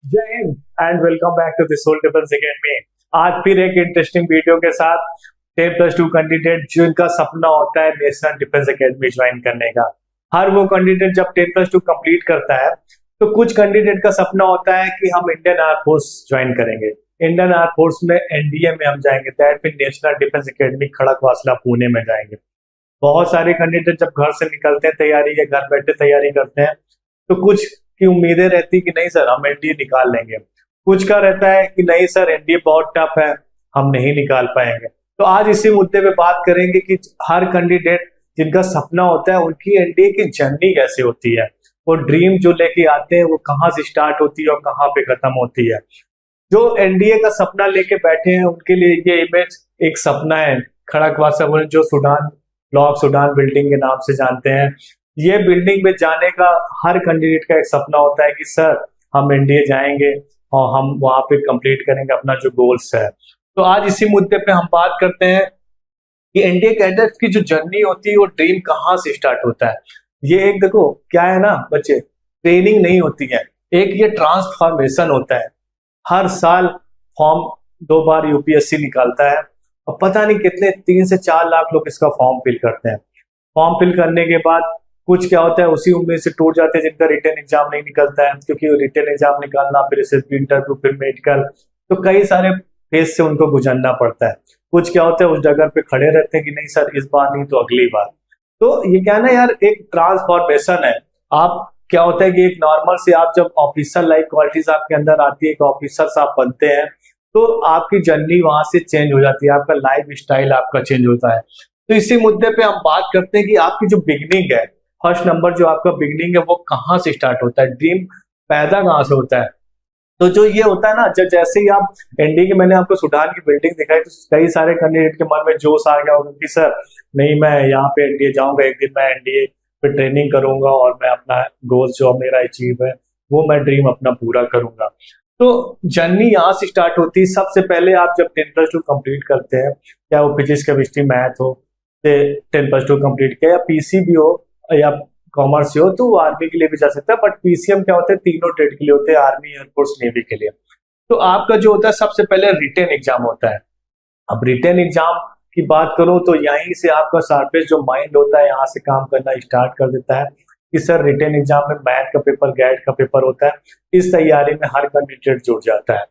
जय हिंद and welcome back to the soul defence academy. आज फिर एक इंटरेस्टिंग वीडियो के साथ 10+2 कैंडिडेट जिनका सपना होता है नेशनल डिफेंस अकेडमी ज्वाइन करने का। हर वो कैंडिडेट जब 10+2 कंप्लीट करता है तो कुछ कैंडिडेट का सपना होता है कि हम इंडियन एयरफोर्स ज्वाइन करेंगे, इंडियन एयरफोर्स में एनडीए में हम जाएंगे, that mean national defence academy Khadakwasla Pune में जाएंगे। बहुत सारे कैंडिडेट जब घर से निकलते हैं तैयारी या घर बैठे तैयारी करते हैं तो कुछ की उम्मीदें रहती कि नहीं सर हम एनडीए निकाल लेंगे, कुछ का रहता है कि नहीं सर एनडीए बहुत टफ है हम नहीं निकाल पाएंगे। तो आज इसी मुद्दे पे बात करेंगे कि हर कैंडिडेट जिनका सपना होता है उनकी एनडीए की जर्नी कैसे होती है, वो ड्रीम जो लेके आते हैं वो कहाँ से स्टार्ट होती है और कहाँ पे खत्म होती है। जो एनडीए का सपना लेके बैठे हैं उनके लिए ये इमेज एक सपना है। खड़कवासला जो सूडान ब्लॉक सूडान बिल्डिंग के नाम से जानते हैं, ये बिल्डिंग में जाने का हर कैंडिडेट का एक सपना होता है कि सर हम एनडीए जाएंगे और हम वहां पे कंप्लीट करेंगे अपना जो गोल्स है। तो आज इसी मुद्दे पे हम बात करते हैं कि एनडीए कैडेट की जो जर्नी होती है वो ड्रीम कहाँ से स्टार्ट होता है। ये एक देखो क्या है ना बच्चे, ट्रेनिंग नहीं होती है, एक ये ट्रांसफॉर्मेशन होता है। हर साल फॉर्म 2 बार यूपीएससी निकालता है और पता नहीं कितने 3 से 4 लाख लोग इसका फॉर्म फिल करते हैं। फॉर्म फिल करने के बाद कुछ क्या होता है उसी उम्मीद से टूट जाते हैं जिनका रिटर्न एग्जाम नहीं निकलता है, क्योंकि रिटर्न एग्जाम निकालना फिर एसएसबी इंटरव्यू फिर मेडिकल, तो कई सारे फेज से उनको गुजरना पड़ता है। कुछ क्या होता है उस जगह पे खड़े रहते हैं कि नहीं सर इस बार नहीं तो अगली बार। तो ये क्या ना यार एक ट्रांसफॉर्मेशन है। आप क्या होता है कि एक नॉर्मल से आप जब ऑफिसर लाइक क्वालिटीज आपके अंदर आती है, एक ऑफिसर आप बनते हैं तो आपकी जर्नी वहां से चेंज हो जाती है, आपका लाइफ स्टाइल आपका चेंज होता है। तो इसी मुद्दे पे हम बात करते हैं कि आपकी जो बिगनिंग है, फर्स्ट नंबर जो आपका बिगनिंग है वो कहाँ से स्टार्ट होता है, ड्रीम पैदा कहाँ से होता है। तो जो ये होता है ना जब जैसे ही आप एनडीए की मैंने आपको सूडान की बिल्डिंग दिखाई तो कई सारे कैंडिडेट के मन में जोश आ गया होगा कि सर नहीं मैं यहाँ पे एनडीए जाऊंगा, एक दिन मैं एनडीए पे ट्रेनिंग करूंगा और मैं अपना गोल जो मेरा अचीव है वो मैं ड्रीम अपना पूरा करूंगा। तो जर्नी यहाँ से स्टार्ट होती है। सबसे पहले आप जब 10+2 कंप्लीट करते हैं, चाहे वो फिजिक्स केमिस्ट्री मैथ हो, 10+2 कंप्लीट किया या पीसी भी हो या कॉमर्स हो तो वो आर्मी के लिए भी जा सकता है, बट पीसीएम क्या होते हैं तीनों ट्रेड के लिए होते हैं, आर्मी एयरफोर्स नेवी के लिए। तो आपका जो होता है सबसे पहले रिटेन एग्जाम होता है। अब रिटेन एग्जाम की बात करूं तो यहीं से आपका शार्पेस्ट जो माइंड होता है यहाँ से काम करना स्टार्ट कर देता है कि सर रिटेन एग्जाम में मैथ का पेपर गैट का पेपर होता है, इस तैयारी में हर कैंडिडेट जुड़ जाता है।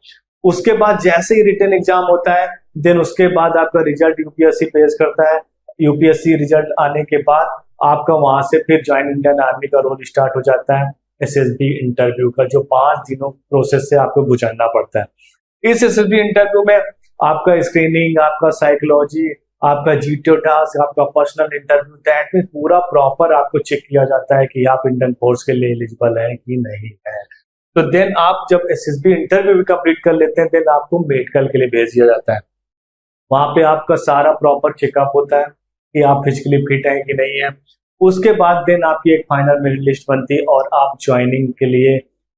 उसके बाद जैसे ही रिटेन एग्जाम होता है देन उसके बाद आपका रिजल्ट यूपीएससी पेश करता है। यूपीएससी रिजल्ट आने के बाद आपका वहां से फिर ज्वाइन इंडियन आर्मी का रोल स्टार्ट हो जाता है। एसएसबी इंटरव्यू का जो 5 दिनों प्रोसेस से आपको गुजरना पड़ता है। इस एसएसबी इंटरव्यू में आपका स्क्रीनिंग, आपका साइकोलॉजी, आपका जीटीओ टास्क, आपका पर्सनल इंटरव्यू, दैट में पूरा प्रॉपर आपको चेक किया जाता है कि आप इंडियन फोर्स के लिए एलिजिबल हैं कि नहीं है। तो देन आप जब एसएसबी इंटरव्यू भी कंप्लीट कर लेते हैं देन आपको मेडिकल के लिए भेज दिया जाता है। वहां पे आपका सारा प्रॉपर चेकअप होता है कि आप फिजिकली फिट हैं कि नहीं है। उसके बाद देन आपकी एक फाइनल मेरिट लिस्ट बनती है और आप ज्वाइनिंग के लिए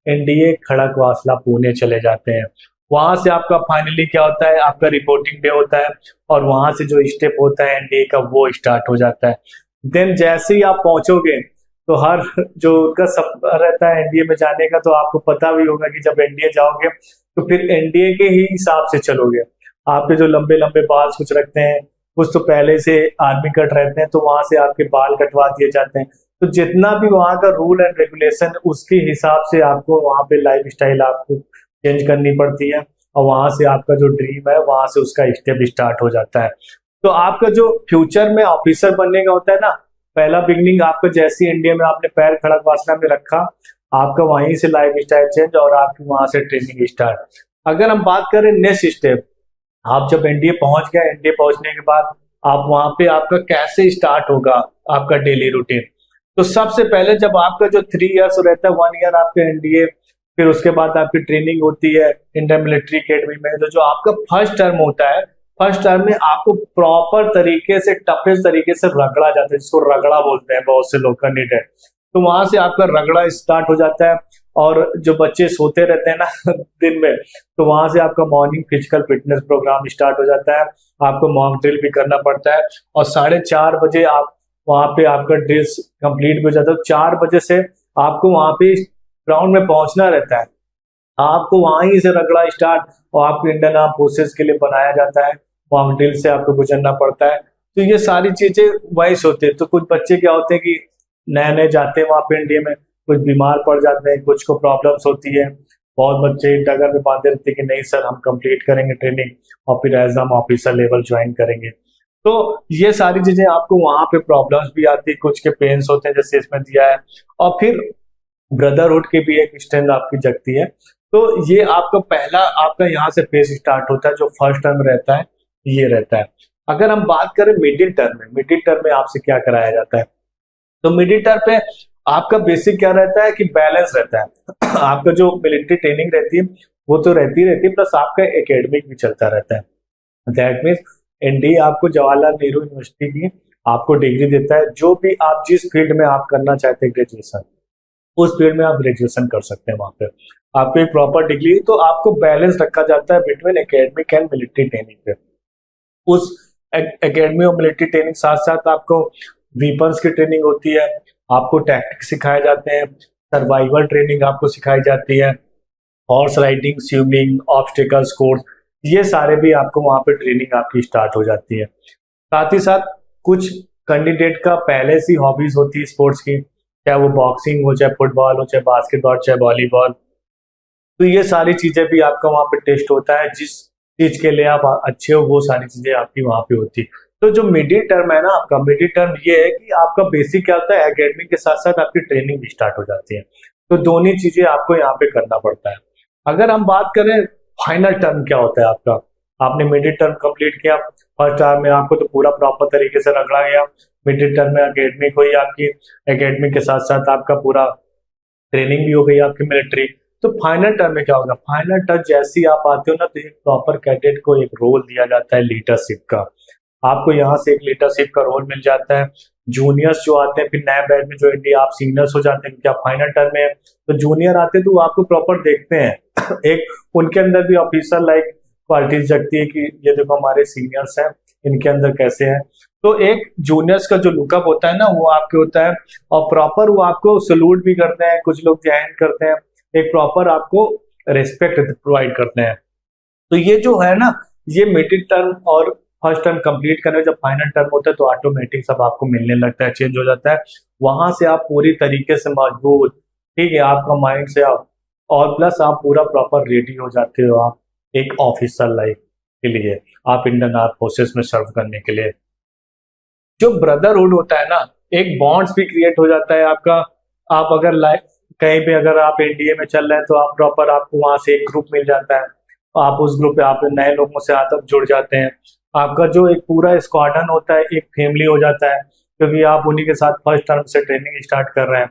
एनडीए खड़कवासला पुणे चले जाते हैं। वहां से आपका फाइनली क्या होता है, आपका रिपोर्टिंग डे होता है और वहां से जो स्टेप होता है एनडीए का वो स्टार्ट हो जाता है। देन जैसे ही आप पहुंचोगे तो हर जो उनका सपना रहता है एनडीए में जाने का, तो आपको पता भी होगा कि जब एनडीए जाओगे तो फिर एनडीए के ही हिसाब से चलोगे। आपके जो लंबे लंबे बाल कुछ रखते हैं, कुछ तो पहले से आर्मी कट रहते हैं तो वहां से आपके बाल कटवा दिए जाते हैं। तो जितना भी वहां का रूल एंड रेगुलेशन उसके हिसाब से आपको वहां पे लाइफ स्टाइल आपको चेंज करनी पड़ती है और वहां से आपका जो ड्रीम है वहां से उसका स्टेप स्टार्ट हो जाता है। तो आपका जो फ्यूचर में ऑफिसर बनने का होता है ना, पहला बिगनिंग आपका जैसी इंडिया में आपने पैर खड़कवासला में रखा, आपका वहीं से लाइफ स्टाइल चेंज और आपकी वहां से ट्रेनिंग स्टार्ट। अगर हम बात करें नेक्स्ट स्टेप, आप जब एनडीए पहुंच गए, एनडीए पहुंचने के बाद आप वहां पे आपका कैसे स्टार्ट होगा आपका डेली रूटीन। तो सबसे पहले जब आपका जो 3 इयर्स रहता है, 1 ईयर आपके एनडीए, फिर उसके बाद आपकी ट्रेनिंग होती है इंडियन मिलिट्री अकेडमी में। तो जो आपका फर्स्ट टर्म होता है, फर्स्ट टर्म में आपको प्रॉपर तरीके से टफेस्ट तरीके से रगड़ा जाता है, जिसको रगड़ा बोलते हैं बहुत से लोग कैंडिडेट। तो वहां से आपका रगड़ा स्टार्ट हो जाता है और जो बच्चे सोते रहते हैं ना दिन में, तो वहां से आपका morning physical fitness programme start हो जाता है। आपको मॉक ड्रिल भी करना पड़ता है और 4:30 बजे आप वहां पे आपका ड्रिल कंप्लीट भी हो जाता है। 4 बजे से आपको वहां पे ग्राउंड में पहुंचना रहता है। आपको वहीं से रगड़ा स्टार्ट, और आपको इंडियन आर्म फोर्सेस के लिए बनाया जाता है, वहां ड्रिल से आपको गुजरना पड़ता है। तो ये सारी चीजें वैस होते हैं। तो कुछ बच्चे क्या होते हैं कि नए नए जाते हैं वहां पे इंडिया में, कुछ बीमार पड़ जाते हैं, कुछ को प्रॉब्लम्स होती है, बहुत बच्चे डगर में बांधे रहते हैं कि नहीं सर हम कंप्लीट करेंगे ट्रेनिंग और फिर एज हम ऑफिसर लेवल ज्वाइन करेंगे। तो ये सारी चीजें आपको वहां पे प्रॉब्लम्स भी आती है, कुछ के पेन्स होते हैं जैसे इसमें दिया है, और फिर ब्रदरहुड की भी एक स्ट्रेंथ आपकी जगती है। तो ये आपका पहला आपका यहाँ से फेज स्टार्ट होता है, जो फर्स्ट टर्म रहता है ये रहता है। अगर हम बात करें मिडिल टर्म में, मिडिल टर्म में आपसे क्या कराया जाता है, तो मिडिल टर्म पे आपका बेसिक क्या रहता है कि बैलेंस रहता है। आपका जो मिलिट्री ट्रेनिंग रहती है वो तो रहती है, प्लस आपका एकेडमिक भी चलता रहता है। दैट मीन्स एनडीए आपको जवाहरलाल नेहरू यूनिवर्सिटी की आपको डिग्री देता है, जो भी आप जिस फील्ड में आप करना चाहते हैं ग्रेजुएशन, उस फील्ड में आप ग्रेजुएशन कर सकते हैं वहां पे, आपको एक प्रॉपर डिग्री। तो आपको बैलेंस रखा जाता है between academic and military training पे। उस एकेडमी और मिलिट्री ट्रेनिंग साथ साथ आपको वीपन्स की ट्रेनिंग होती है, आपको टैक्टिक्स सिखाए जाते हैं, सर्वाइवल ट्रेनिंग आपको सिखाई जाती है, horse riding, swimming, obstacles course, ये सारे भी आपको वहां पे ट्रेनिंग आपकी स्टार्ट हो जाती है। साथ ही साथ कुछ कैंडिडेट का पहले से हॉबीज होती है स्पोर्ट्स की, चाहे वो बॉक्सिंग हो, चाहे फुटबॉल हो, चाहे बास्केटबॉल, चाहे वॉलीबॉल। तो ये सारी चीजें भी आपका वहाँ पे टेस्ट होता है, जिस चीज के लिए आप अच्छे हो वो सारी चीजें आपकी वहाँ पे होती है। तो जो मिडिल टर्म है ना आपका, मिडिल टर्म ये है कि आपका बेसिक क्या होता है, एकेडमिक के साथ साथ आपकी ट्रेनिंग भी स्टार्ट हो जाती है। तो दोनों चीजें आपको यहाँ पे करना पड़ता है। अगर हम बात करें फाइनल टर्म क्या होता है आपका, आपने मिडिल टर्म कंप्लीट किया, फर्स्ट टर्म में आपको तो पूरा प्रॉपर तरीके से रगड़ा गया, मिडिल टर्म में एकेडमिक हुई आपकी, एकेडमिक के साथ साथ आपका पूरा ट्रेनिंग भी हो गई आपकी मिलिट्री। तो फाइनल टर्म में क्या होगा, फाइनल टर्म जैसे ही आप आते हो ना, तो एक प्रॉपर कैडेट को एक रोल दिया जाता है लीडरशिप का। आपको यहाँ से एक लीडरशिप का रोल मिल जाता है। जूनियर्स जो आते हैं फिर नए बैच में जो इंडिया आप सीनियर्स हो जाते हैं, क्योंकि आप फाइनल टर्म में है, तो जूनियर आते हैं तो वो आपको प्रॉपर देखते हैं। एक उनके अंदर भी ऑफिसर लाइक क्वालिटीज जगती है कि ये देखो हमारे सीनियर्स हैं, इनके अंदर कैसे है। तो एक जूनियर्स का जो लुकअप होता है ना वो आपके होता है, और प्रॉपर वो आपको सल्यूट भी करते हैं, कुछ लोग ज्वाइन करते हैं, एक प्रॉपर आपको रिस्पेक्ट प्रोवाइड करते हैं। तो ये जो है ना, ये मिडिल टर्म और फर्स्ट टर्म कंप्लीट करने जब फाइनल टर्म होता है तो ऑटोमेटिक सब आपको मिलने लगता है, चेंज हो जाता है। वहां से आप पूरी तरीके से मजबूत, ठीक है, आपका माइंड से आप, और प्लस आप पूरा प्रॉपर रेडी हो जाते हो आप एक ऑफिसर लाइफ के लिए, आप इंडियन आर्म फोर्सेस में सर्व करने के लिए। जो ब्रदरहुड होता है ना, एक बॉन्ड्स भी क्रिएट हो जाता है आपका। आप अगर लाइफ कहीं पे अगर आप एनडीए में चल रहे हैं तो आप प्रॉपर आपको वहां से एक ग्रुप मिल जाता है, आप उस ग्रुप पे आप नए लोगों से आप जुड़ जाते हैं। आपका जो एक पूरा स्क्वाडन होता है एक फैमिली हो जाता है, क्योंकि आप उन्हीं के साथ फर्स्ट टर्म से ट्रेनिंग स्टार्ट कर रहे हैं,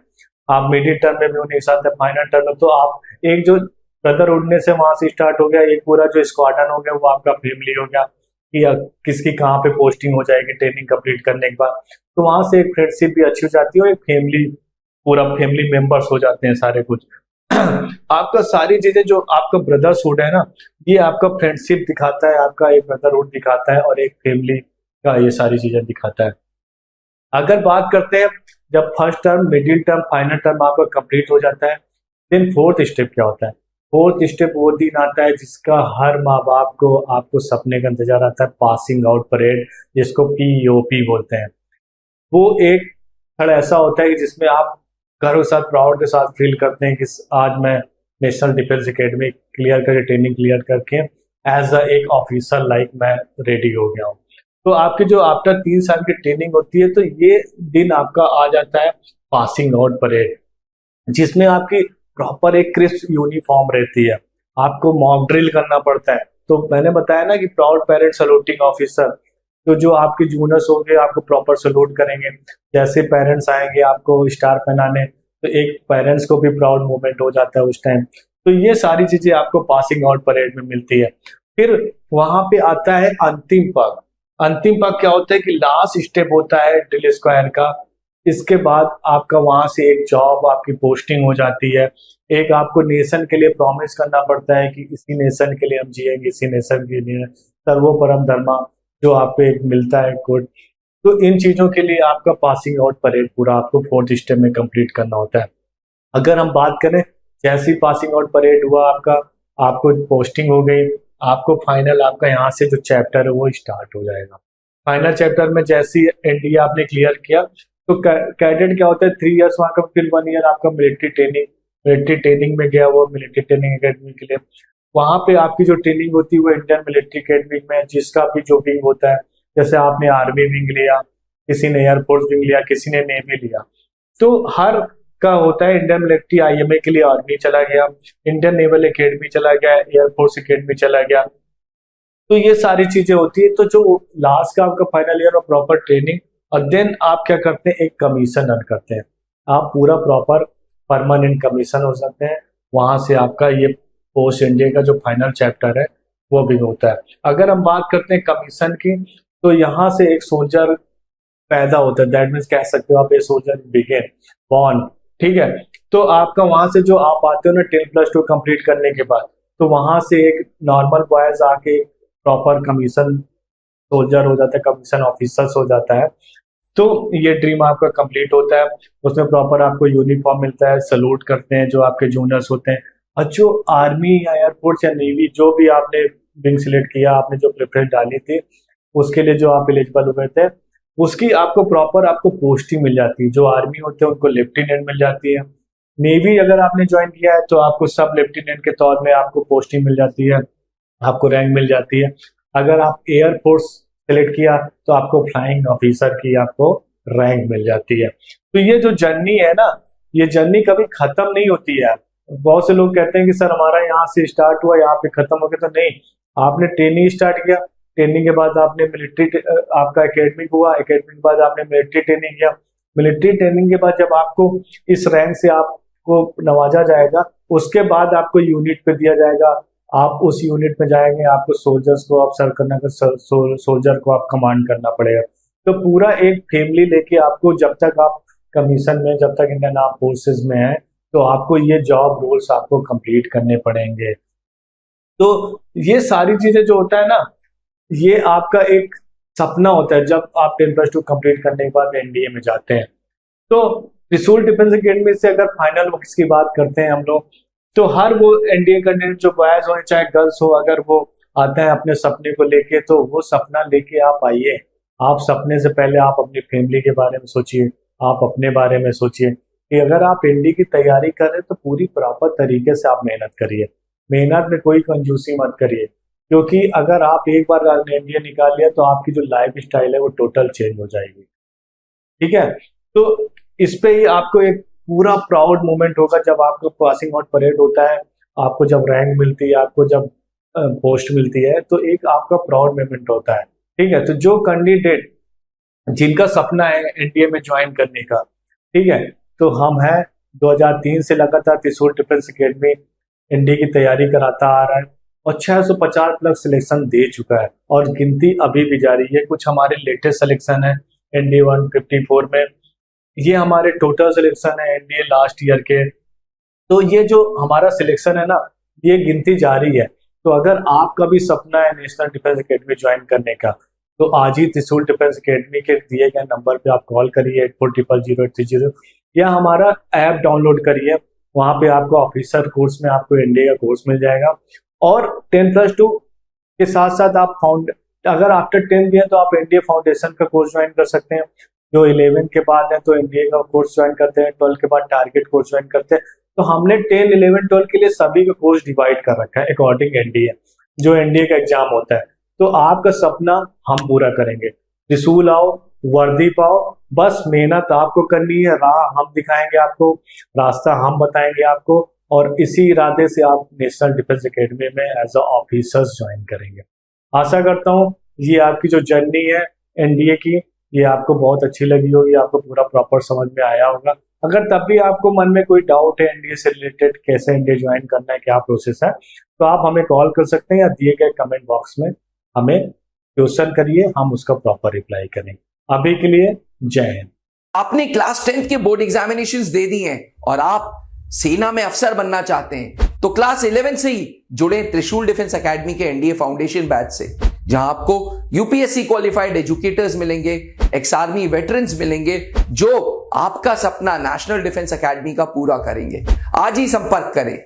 आप मिडिल टर्म में भी उन्हीं के साथ है, फाइनल टर्म में तो आप एक जो ब्रदर उड़ने से वहां से स्टार्ट हो गया, एक पूरा जो स्क्वाडन हो गया वो आपका फैमिली हो गया कि किसकी कहाँ पे पोस्टिंग हो जाएगी ट्रेनिंग कंप्लीट करने के बाद। तो वहां से एक फ्रेंडशिप भी अच्छी हो जाती है और एक फैमिली, पूरा फैमिली मेंबर्स हो जाते हैं सारे कुछ। आपका सारी चीजें जो आपका ब्रदर्सहुड है ना, ये आपका फ्रेंडशिप दिखाता है, आपका एक ब्रदरहुड दिखाता है और एक फैमिली का ये सारी चीजें दिखाता है। अगर बात करते हैं जब first term, middle term, final term आपका कंप्लीट हो जाता है, देन फोर्थ स्टेप क्या होता है। फोर्थ स्टेप वो दिन आता है जिसका हर माँ बाप को आपको सपने का इंतजार आता है, पासिंग आउट परेड, जिसको पीओपी बोलते हैं। वो एक क्षण ऐसा होता है कि जिसमें आप गर्व के साथ, प्राउड के साथ फील करते हैं कि आज मैं नेशनल डिफेंस एकेडमी क्लियर करके, ट्रेनिंग क्लियर करके एज अ एक ऑफिसर लाइक मैं रेडी हो गया हूँ। तो आपकी जो आफ्टर 3 साल की ट्रेनिंग होती है, तो ये दिन आपका आ जाता है पासिंग आउट परेड, जिसमें आपकी प्रॉपर एक क्रिस्प यूनिफॉर्म रहती है, आपको मॉक ड्रिल करना पड़ता है। तो मैंने बताया ना कि प्राउड पेरेंट सलूटिंग ऑफिसर, तो जो आपके जूनियर्स होंगे आपको प्रॉपर सलूट करेंगे, जैसे पेरेंट्स आएंगे आपको स्टार पहनाने, तो एक पेरेंट्स को भी प्राउड मोमेंट हो जाता है उस टाइम। तो ये सारी चीजें आपको पासिंग आउट परेड में मिलती है। फिर वहां पे आता है अंतिम पग। अंतिम पग क्या होता है कि लास्ट स्टेप होता है ड्रिल स्क्वायर का। इसके बाद आपका वहां से एक जॉब, आपकी पोस्टिंग हो जाती है। एक आपको नेशन के लिए प्रॉमिस करना पड़ता है कि इसी नेशन के लिए हम जिएंगे, इसी नेशन के लिए सर्वो परम धर्मा, जो आपको एक मिलता है कोड। तो इन चीजों के लिए आपका पासिंग आउट परेड पूरा आपको फोर्थ स्टेप में कंप्लीट करना होता है। अगर हम बात करें जैसी पासिंग आउट परेड हुआ आपका, आपको पोस्टिंग हो गई, आपको फाइनल आपका यहाँ से जो चैप्टर है वो स्टार्ट हो जाएगा। फाइनल चैप्टर में जैसी एनडीए आपने क्लियर किया तो कैडेट क्या होता है, 3 इयर्स वहाँ का, फिर 1 ईयर आपका मिलिट्री ट्रेनिंग में गया, वो मिलिट्री ट्रेनिंग एकेडमी के लिए। वहां पे आपकी जो ट्रेनिंग होती है वो इंडियन मिलिट्री एकेडमी में, जिसका भी जो विंग होता है, जैसे आपने आर्मी विंग लिया, किसी ने एयरफोर्स विंग लिया, किसी ने नेवी लिया, तो हर का होता है। इंडियन मिलिट्री आईएमए के लिए आर्मी चला गया, इंडियन नेवल एकेडमी चला गया, एयरफोर्स एकेडमी चला गया। तो ये सारी चीजें होती है। तो जो लास्ट का आपका फाइनल ईयर और प्रॉपर ट्रेनिंग, और देन आप क्या करते हैं, एक कमीशन अर्न करते हैं। आप पूरा प्रॉपर परमानेंट कमीशन हो सकते हैं। वहां से आपका ये पोस्ट इंडिया का जो फाइनल चैप्टर है वो भी होता है। अगर हम बात करते हैं कमीशन की, तो यहाँ से एक सोल्जर पैदा होता है, दैट मीन्स कह सकते हो आप ए सोल्जर बिगिन बॉर्न, ठीक है। तो आपका वहां से जो आप आते हो ना 10+2 कंप्लीट करने के बाद, तो वहां से एक नॉर्मल बॉयज आके प्रॉपर कमीशन सोल्जर हो जाता है, कमीशन ऑफिसर्स हो जाता है। तो ये ड्रीम आपका कंप्लीट होता है। उसमें प्रॉपर आपको यूनिफॉर्म मिलता है, सलूट करते हैं जो आपके जूनियर्स होते हैं। और जो आर्मी या एयरफोर्स या नेवी जो भी आपने विंग सिलेक्ट किया, आपने जो प्रेफरेंस डाली थी, उसके लिए जो आप एलिजिबल हुए थे, उसकी आपको प्रॉपर आपको पोस्टिंग मिल जाती है। जो आर्मी होते हैं उनको लेफ्टिनेंट मिल जाती है। नेवी अगर आपने ज्वाइन किया है तो आपको सब लेफ्टिनेंट के तौर में आपको पोस्टिंग मिल जाती है, आपको रैंक मिल जाती है। अगर आप एयरफोर्स सेलेक्ट किया तो आपको फ्लाइंग ऑफिसर की आपको रैंक मिल जाती है। तो ये जो जर्नी है ना, ये जर्नी कभी खत्म नहीं होती है। बहुत से लोग कहते हैं कि सर हमारा यहाँ से स्टार्ट हुआ, यहाँ पे खत्म हो गया। तो नहीं, आपने ट्रेनिंग स्टार्ट किया, ट्रेनिंग के बाद आपने मिलिट्री आपका एकेडमिक हुआ, एकेडमिक के बाद आपने मिलिट्री ट्रेनिंग किया, मिलिट्री ट्रेनिंग के बाद जब आपको इस रैंक से आपको नवाजा जाएगा, उसके बाद आपको यूनिट पे दिया जाएगा। आप उस यूनिट में जाएंगे, आपको सोल्जर्स को आप सर्व करना, सोल्जर को आप कमांड करना पड़ेगा। तो पूरा एक फैमिली लेके आपको, जब तक आप कमीशन में, जब तक इंडियन आर्म फोर्सेज में है, तो आपको ये जॉब रोल्स आपको कंप्लीट करने पड़ेंगे। तो ये सारी चीजें जो होता है ना, ये आपका एक सपना होता है जब आप 10+2 कंप्लीट करने के बाद एनडीए में जाते हैं। तो त्रिशूल डिफेंस एकेडमी से अगर फाइनल वर्क्स की बात करते हैं हम लोग, तो हर वो एनडीए कैंडिडेट जो बॉयज हो चाहे गर्ल्स हो, अगर वो आता है अपने सपने को लेके, तो वो सपना लेके आप आइए। आप सपने से पहले आप अपनी फैमिली के बारे में सोचिए, आप अपने बारे में सोचिए कि अगर आप एनडीए की तैयारी कर रहे हैं तो पूरी प्रॉपर तरीके से आप मेहनत करिए। मेहनत में कोई कंजूसी मत करिए, क्योंकि अगर आप एक बार एनडीए निकाल लिया तो आपकी जो लाइफ स्टाइल है वो टोटल चेंज हो जाएगी, ठीक है। तो इस पे ही आपको एक पूरा प्राउड मोमेंट होगा जब आपको पासिंग आउट परेड होता है, आपको जब रैंक मिलती है, आपको जब पोस्ट मिलती है, तो एक आपका प्राउड मोमेंट होता है, ठीक है। तो जो कैंडिडेट जिनका सपना है एनडीए में ज्वाइन करने का, ठीक है, तो हम हैं 2003 से लगातार त्रिशूल डिफेंस एकेडमी एनडीए की तैयारी कराता आ रहा है और 650 प्लस सिलेक्शन दे चुका है और गिनती अभी भी जारी है। कुछ हमारे लेटेस्ट सिलेक्शन है एनडीए 154 में, ये हमारे टोटल सिलेक्शन है एनडीए लास्ट ईयर के। तो ये जो हमारा सिलेक्शन है ना, ये गिनती जारी है। तो अगर आपका भी सपना है नेशनल डिफेंस एकेडमी ज्वाइन करने का, तो आज ही त्रिशूल डिफेंस एकेडमी के दिए गए नंबर पे आप कॉल करिए 84000830, या हमारा ऐप डाउनलोड करिए। वहां पे आपको ऑफिसर कोर्स में आपको एनडीए का कोर्स मिल जाएगा। और 10+2 के साथ साथ आप अगर आफ्टर 10 दिए तो आप एनडीए फाउंडेशन का कोर्स ज्वाइन कर सकते हैं। जो 11 के बाद है तो एनडीए का कोर्स ज्वाइन करते हैं, 12 के बाद टारगेट कोर्स ज्वाइन करते हैं। तो हमने 10, 11, 12 के लिए सभी का कोर्स डिवाइड कर रखा है अकॉर्डिंग एनडीए, जो एनडीए का एग्जाम होता है। तो आपका सपना हम पूरा करेंगे। त्रिशूल आओ, वर्दी पाओ, बस मेहनत आपको करनी है, राह हम दिखाएंगे आपको, रास्ता हम बताएंगे आपको, और इसी इरादे से आप नेशनल डिफेंस एकेडमी में एज अ ऑफिसर्स ज्वाइन करेंगे। आशा करता हूँ ये आपकी जो जर्नी है एनडीए की, ये आपको बहुत अच्छी लगी होगी, आपको पूरा प्रॉपर समझ में आया होगा। अगर तब भी आपको मन में कोई डाउट है एनडीए से रिलेटेड, कैसे एनडीए ज्वाइन करना है, क्या प्रोसेस है, तो आप हमें कॉल कर सकते हैं या दिए गए कमेंट बॉक्स में हमें क्वेश्चन करिए, हम उसका प्रॉपर रिप्लाई करेंगे। अभी के लिए जय हिंद। आपने क्लास 10th के बोर्ड एग्जामिनेशंस दे दिए हैं और आप सेना में अफसर बनना चाहते हैं, तो क्लास 11 से ही जुड़े त्रिशूल डिफेंस एकेडमी के एनडीए फाउंडेशन बैच से, जहां आपको यूपीएससी क्वालिफाइड एजुकेटर्स मिलेंगे, एक्स आर्मी वेटरन्स मिलेंगे, जो आपका सपना नेशनल डिफेंस एकेडमी का पूरा करेंगे। आज ही संपर्क करें।